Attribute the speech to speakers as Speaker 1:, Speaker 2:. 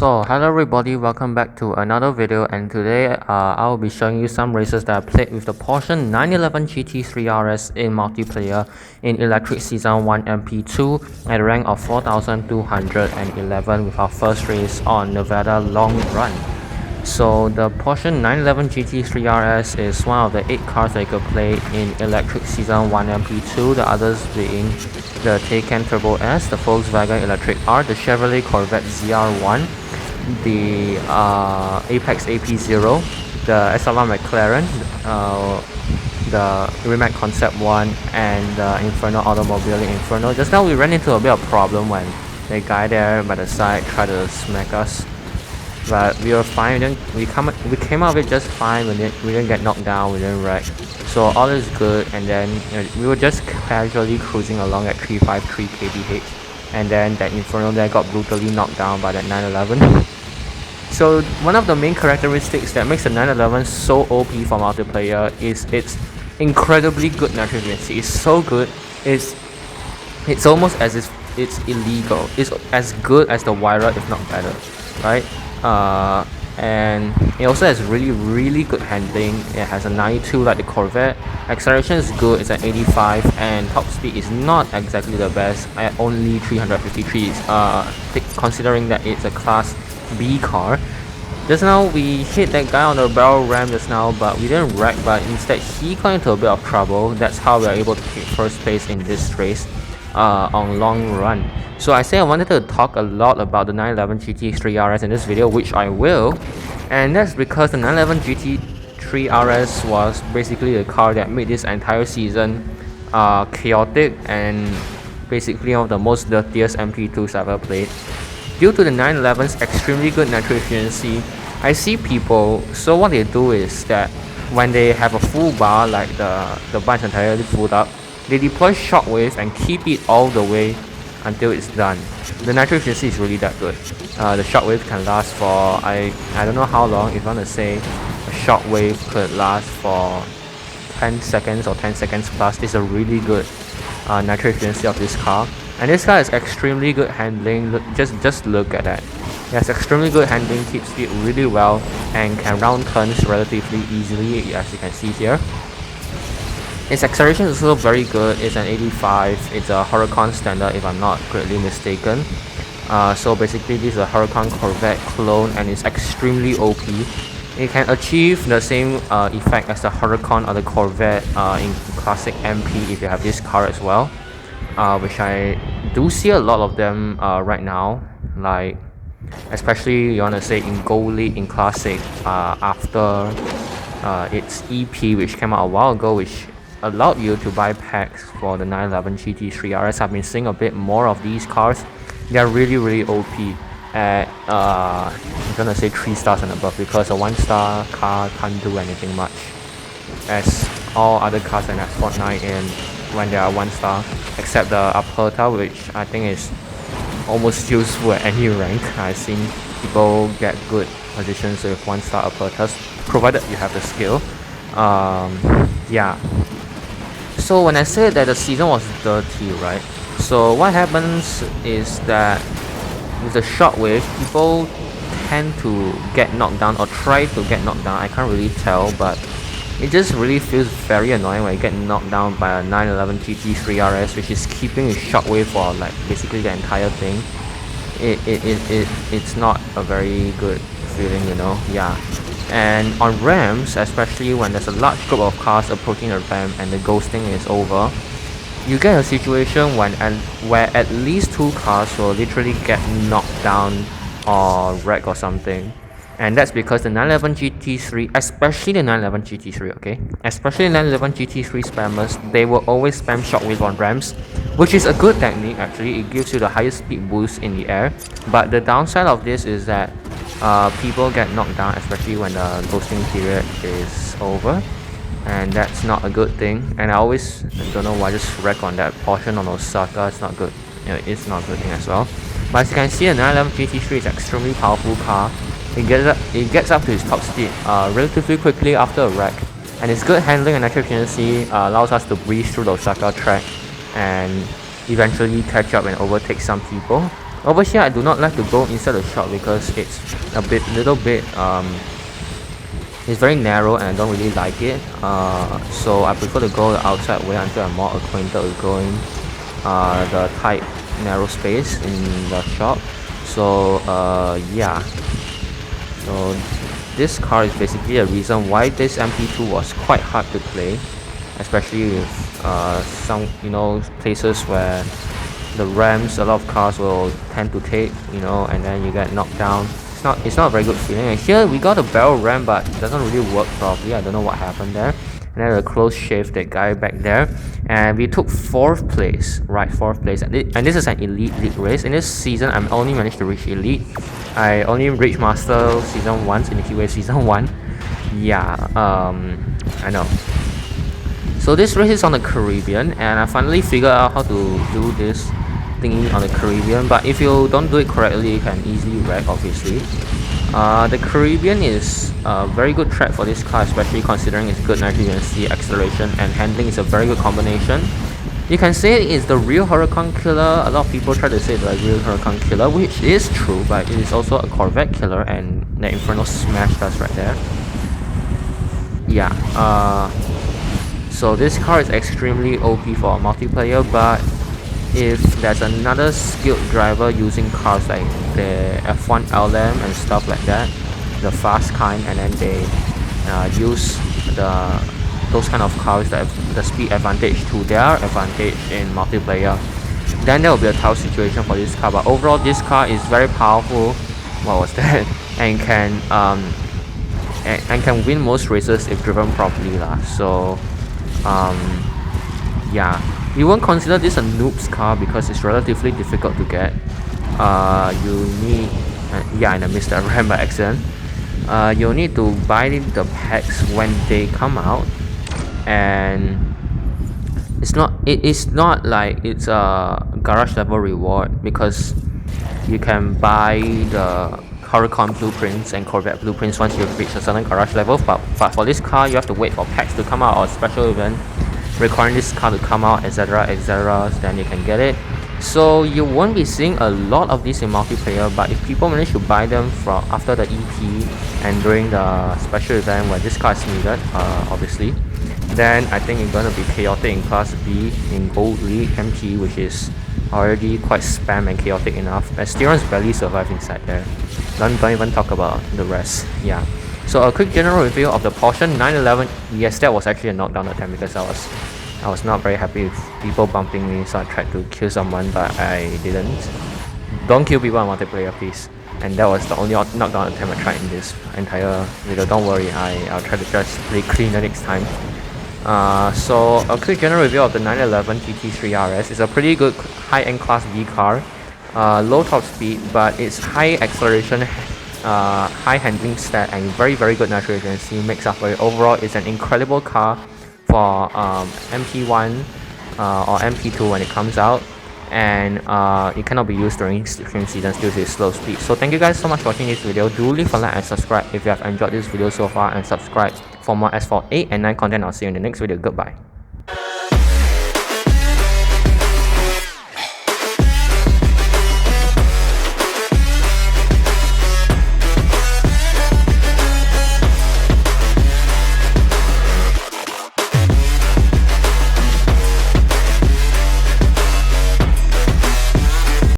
Speaker 1: So hello everybody, welcome back to another video, and today I will be showing you some races that I played with the Porsche 911 GT3 RS in multiplayer in Electric Season 1 MP2 at a rank of 4211 with our first race on Nevada Long Run. So the Porsche 911 GT3 RS is one of the 8 cars that you could play in Electric Season 1 MP2, the others being the Taycan Turbo S, the Volkswagen Electric R, the Chevrolet Corvette ZR1, the Apex AP0, the SLR McLaren, the Rimac Concept 1, and the Inferno Automobile Inferno. Just now we ran into a bit of problem when the guy there by the side tried to smack us. But we were fine. We came out of it just fine. We didn't get knocked down. We didn't wreck. So all is good. And then we were just casually cruising along at 353 kbh. And then that Inferno there got brutally knocked down by that 911. So one of the main characteristics that makes the 911 so OP for multiplayer is its incredibly good nitro efficiency. It's so good. It's almost as if it's illegal. It's as good as the Wyra, if not better, right? And it also has really good handling. It has a 92 like the Corvette. Acceleration is good, it's at 85, and top speed is not exactly the best at only 353, considering that it's a Class B car. Just now we hit that guy on the barrel ramp just now, but we didn't wreck, but instead he got into a bit of trouble. That's how we are able to take first place in this race on Long Run. So I said I wanted to talk a lot about the 911 GT3 RS in this video, which I will, and that's because the 911 GT3 RS was basically the car that made this entire season chaotic and basically one of the most dirtiest MP2s I've ever played. Due to the 911's extremely good nitro efficiency, I see people, so what they do is that when they have a full bar, like the bar is entirely filled up, they deploy Shockwave and keep it all the way until it's done. The nitro efficiency is really that good. The Shockwave can last for, I don't know how long. If you want to say a Shockwave could last for 10 seconds or 10 seconds plus, it's a really good nitro efficiency of this car. And this car has extremely good handling. Just look at that. It has extremely good handling, keeps speed really well, and can round turns relatively easily, as you can see here. Its acceleration is also very good. It's an 85. It's a Huracan standard, if I'm not greatly mistaken. So basically this is a Huracan Corvette clone, and it's extremely OP. It can achieve the same effect as the Huracan or the Corvette in classic MP if you have this car as well, which I do see a lot of them right now, like especially you want to say in Gold League in classic after its EP, which came out a while ago, which allowed you to buy packs for the 911 GT3 RS. I've been seeing a bit more of these cars. They're really OP at I'm gonna say 3 stars and above, because a 1-star car can't do anything much, as all other cars in Asphalt 9 in when they are 1-star, except the Aperta, which I think is almost useful at any rank. I've seen people get good positions with 1-star Apertas, provided you have the skill. Yeah. So when I said that the season was dirty, right? So what happens is that with the Shockwave, people tend to get knocked down or try to get knocked down. I can't really tell, but it just really feels very annoying when you get knocked down by a 911 GT3 RS, which is keeping its Shockwave for like basically the entire thing. It's not a very good feeling, you know. Yeah. And on ramps, especially when there's a large group of cars approaching the ramp and the ghosting is over, you get a situation where at least 2 cars will literally get knocked down or wreck or something. And that's because the 911 GT3, especially the 911 GT3, okay? Especially the 911 GT3 spammers, they will always spam Shockwave on ramps, which is a good technique actually. It gives you the highest speed boost in the air. But the downside of this is that people get knocked down, especially when the ghosting period is over, and that's not a good thing. And I don't know why I just wreck on that portion on Osaka. It's not good. You know, it's not a good thing as well. But as you can see, the 911 GT3 is an extremely powerful car. It gets up to its top speed relatively quickly after a wreck, and its good handling and nitro efficiency allows us to breeze through the Osaka track and eventually catch up and overtake some people. Over here, I do not like to go inside the shop because it's little bit it's very narrow and I don't really like it. So I prefer to go the outside way until I'm more acquainted with going the tight narrow space in the shop. So yeah. So this car is basically a reason why this MP2 was quite hard to play, especially with some places where the ramps a lot of cars will tend to take, and then you get knocked down. It's not a very good feeling. And here we got a barrel ramp, but it doesn't really work properly. I don't know what happened there. And then a close shave, that guy back there, and we took 4th place, right? 4th place, and this is an elite league race. In this season, I only managed to reach elite. I only reached master season once in the Heatwave season 1. Yeah, I know. So this race is on the Caribbean, and I finally figured out how to do this thingy on the Caribbean. But if you don't do it correctly, you can easily wreck, obviously. The Caribbean is a very good track for this car, especially considering its good nitrogen C acceleration and handling is a very good combination. You can say it's the real Huracan killer. A lot of people try to say the real Huracan killer, which is true, but it is also a Corvette killer, and the Inferno smashed us right there. Yeah, so this car is extremely OP for a multiplayer, but if there's another skilled driver using cars like the F1 LM and stuff like that, the fast kind, and then they use those kind of cars that have the speed advantage to their advantage in multiplayer, then there will be a tough situation for this car. But overall, this car is very powerful. What was that? And can win most races if driven properly lah. So yeah, we won't consider this a noob's car because it's relatively difficult to get. You need yeah, and I missed that ramp by accident. You'll need to buy the packs when they come out, and it's not like it's a garage level reward, because you can buy the Huracan blueprints and Corvette blueprints once you've reached a certain garage level, but for this car you have to wait for packs to come out or special event requiring this car to come out, etc, then you can get it. So you won't be seeing a lot of these in multiplayer, but if people manage to buy them from after the EP and during the special event where this car is needed, obviously, then I think it's gonna be chaotic in Class B in Gold League MP, which is already quite spam and chaotic enough. Steerons barely survive inside there. Don't even talk about the rest. Yeah. So a quick general review of the Porsche 911. Yes, that was actually a knockdown attempt because I was not very happy with people bumping me, so I tried to kill someone, but I didn't. Don't kill people in multiplayer, please. And that was the only knockdown attempt I tried in this entire video. Don't worry, I'll try to just play cleaner next time. So a quick general review of the 911 GT3 RS. It's a pretty good high-end Class B car. Low top speed, but it's high acceleration, high handling stat, and very good nitrogen C makes up for it. Overall, it's an incredible car for MP1 or MP2 when it comes out, and it cannot be used during extreme seasons due to its slow speed. So thank you guys so much for watching this video. Do leave a like and subscribe if you have enjoyed this video so far, and subscribe for more Asphalt 8 and 9 content. I'll see you in the next video. Goodbye.